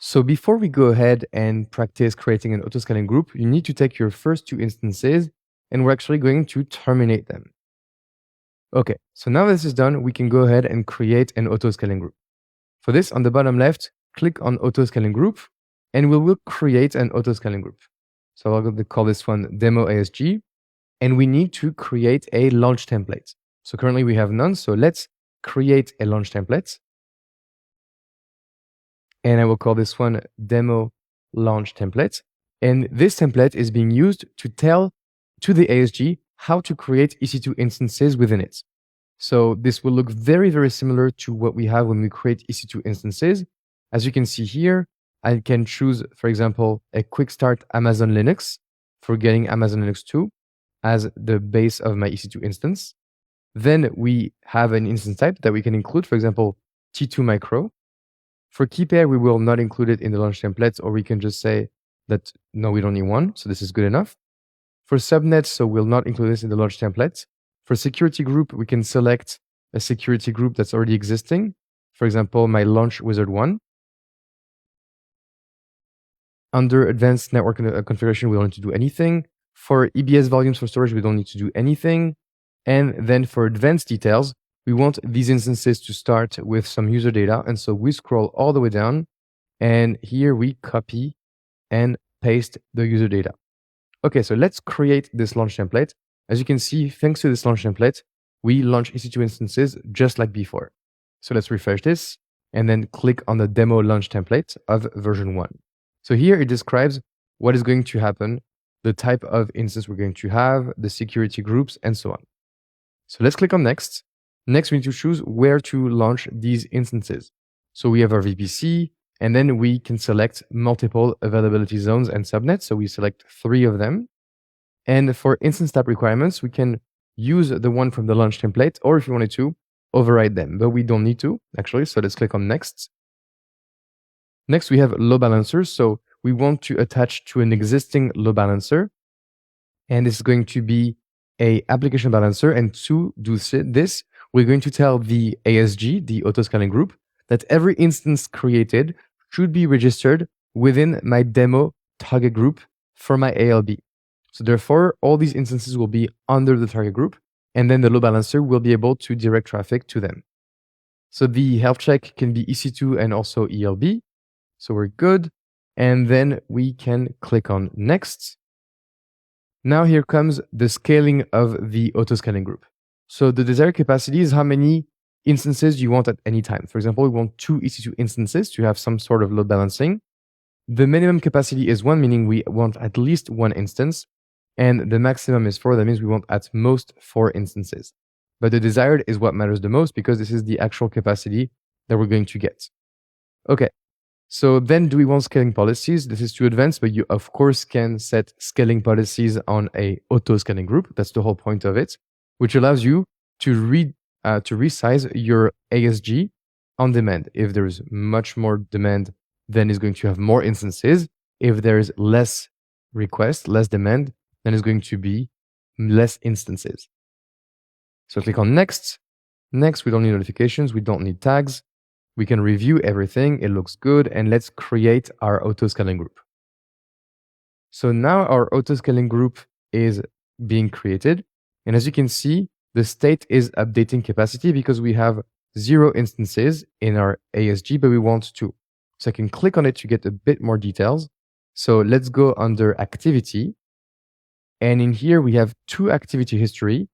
So before we go ahead and practice creating an autoscaling group, you need to take your first two instances and we're actually going to terminate them. Okay, so now this is done, we can go ahead and create an autoscaling group. For this, on the bottom left, click on autoscaling group and we will create an autoscaling group. So I'm going to call this one demo ASG and we need to create a launch template. So currently we have none, so let's create a launch template. And I will call this one demo launch template. And this template is being used to tell to the ASG how to create EC2 instances within it. So this will look very, very similar to what we have when we create EC2 instances. As you can see here, I can choose, for example, a quick start Amazon Linux for getting Amazon Linux 2 as the base of my EC2 instance. Then we have an instance type that we can include, for example, T2 micro. For key pair, we will not include it in the launch templates, or we can just say that, no, we don't need one. So this is good enough. For subnets, so we'll not include this in the launch template. For security group, we can select a security group that's already existing. For example, my launch wizard 1. Under advanced network configuration, we don't need to do anything. For EBS volumes for storage, we don't need to do anything. And then for advanced details, we want these instances to start with some user data. And so we scroll all the way down and here we copy and paste the user data. Okay, so let's create this launch template. As you can see, thanks to this launch template, we launch EC2 instances just like before. So let's refresh this and then click on the demo launch template of version 1. So here it describes what is going to happen, the type of instance we're going to have, the security groups, and so on. So let's click on next. Next, we need to choose where to launch these instances. So we have our VPC, and then we can select multiple availability zones and subnets. So we select 3 of them. And for instance type requirements, we can use the one from the launch template, or if you wanted to, override them, but we don't need to, actually. So let's click on next. Next, we have load balancers. So we want to attach to an existing load balancer. And this is going to be an application balancer. And to do this, we're going to tell the ASG, the autoscaling group, that every instance created should be registered within my demo target group for my ALB. So therefore, all these instances will be under the target group, and then the load balancer will be able to direct traffic to them. So the health check can be EC2 and also ELB. So we're good. And then we can click on next. Now here comes the scaling of the autoscaling group. So the desired capacity is how many instances you want at any time. For example, we want 2 EC2 instances to have some sort of load balancing. The minimum capacity is 1, meaning we want at least 1 instance. And the maximum is 4, that means we want at most 4 instances. But the desired is what matters the most because this is the actual capacity that we're going to get. Okay, so then do we want scaling policies? This is too advanced, but you of course can set scaling policies on a auto-scaling group. That's the whole point of it, which allows you to resize your ASG on demand. If there is much more demand, then it's going to have more instances. If there is less request, less demand, then it's going to be less instances. So click on next. Next, we don't need notifications. We don't need tags. We can review everything. It looks good. And let's create our auto-scaling group. So now our auto-scaling group is being created. And as you can see, the state is updating capacity because we have 0 instances in our ASG, but we want 2. So I can click on it to get a bit more details. So let's go under activity. And in here, we have 2 activity history.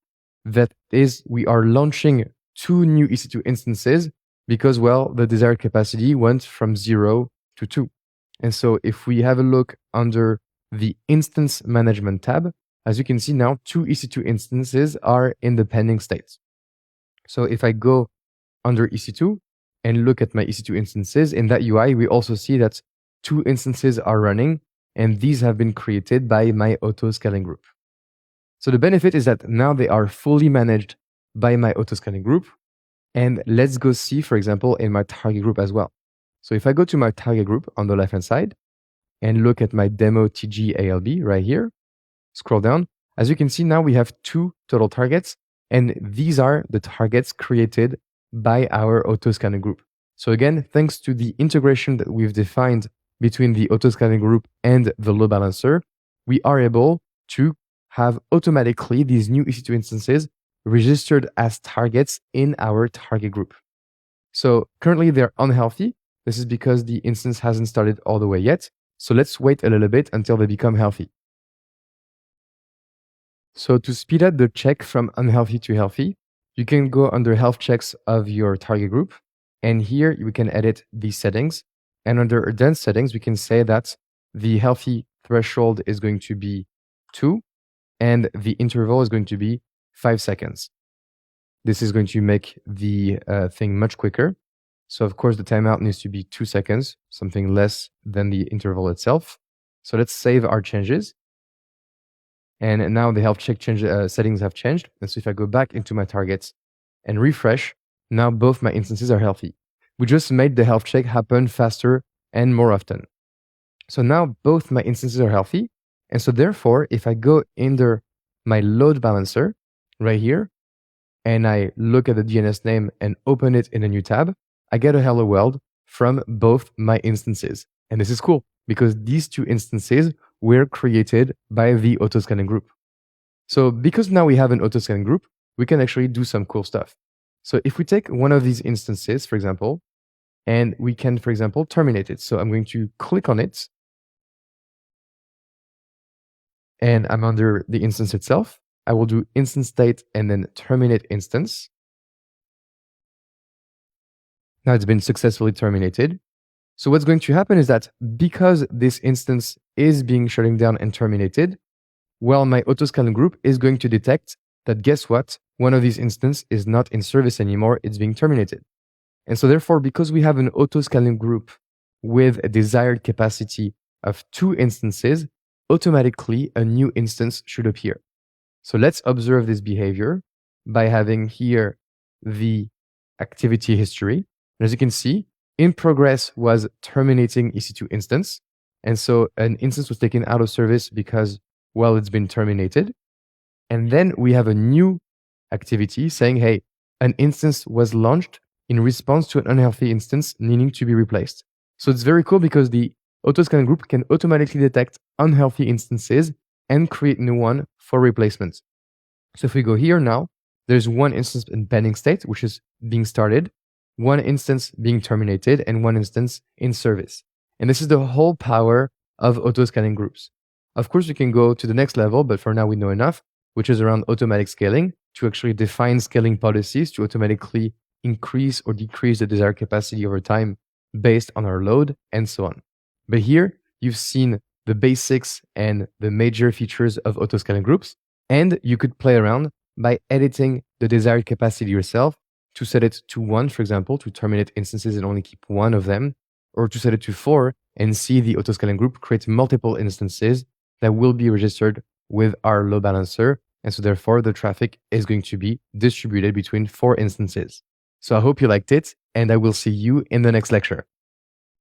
That is, we are launching 2 new EC2 instances because, well, the desired capacity went from 0 to 2. And so if we have a look under the instance management tab, as you can see now, 2 EC2 instances are in the pending state. So if I go under EC2 and look at my EC2 instances, in that UI, we also see that 2 instances are running, and these have been created by my auto-scaling group. So the benefit is that now they are fully managed by my auto-scaling group. And let's go see, for example, in my target group as well. So if I go to my target group on the left-hand side and look at my demo TG ALB right here, scroll down, as you can see now we have 2 total targets, and these are the targets created by our auto-scaling group. So again, thanks to the integration that we've defined between the auto-scaling group and the load balancer, we are able to have automatically these new EC2 instances registered as targets in our target group. So currently they're unhealthy. This is because the instance hasn't started all the way yet. So let's wait a little bit until they become healthy. So to speed up the check from unhealthy to healthy, you can go under health checks of your target group. And here we can edit these settings. And under advanced settings, we can say that the healthy threshold is going to be 2 and the interval is going to be 5 seconds. This is going to make the thing much quicker. So of course the timeout needs to be 2 seconds, something less than the interval itself. So let's save our changes. And now the health check settings have changed. And so if I go back into my targets and refresh, now both my instances are healthy. We just made the health check happen faster and more often. So now both my instances are healthy. And so therefore, if I go under my load balancer right here, and I look at the DNS name and open it in a new tab, I get a hello world from both my instances. And this is cool because these two instances were created by the auto-scaling group. So because now we have an auto-scaling group, we can actually do some cool stuff. So if we take one of these instances, for example, and we can, for example, terminate it. So I'm going to click on it. And I'm under the instance itself. I will do instance state and then terminate instance. Now it's been successfully terminated. So what's going to happen is that because this instance is being shutting down and terminated, well, my auto-scaling group is going to detect that, guess what? One of these instances is not in service anymore. It's being terminated. And so therefore, because we have an auto-scaling group with a desired capacity of 2 instances, automatically a new instance should appear. So let's observe this behavior by having here the activity history. And as you can see, in progress was terminating EC2 instance. And so an instance was taken out of service because, well, it's been terminated. And then we have a new activity saying, hey, an instance was launched in response to an unhealthy instance needing to be replaced. So it's very cool because the auto-scaling group can automatically detect unhealthy instances and create new one for replacement. So if we go here now, there's one instance in pending state, which is being started, one instance being terminated, and one instance in service. And this is the whole power of auto-scaling groups. Of course, you can go to the next level, but for now we know enough, which is around automatic scaling, to actually define scaling policies to automatically increase or decrease the desired capacity over time based on our load and so on. But here, you've seen the basics and the major features of auto-scaling groups, and you could play around by editing the desired capacity yourself to set it to 1, for example, to terminate instances and only keep one of them, or to set it to 4 and see the auto-scaling group create multiple instances that will be registered with our load balancer. And so therefore, the traffic is going to be distributed between 4 instances. So I hope you liked it, and I will see you in the next lecture.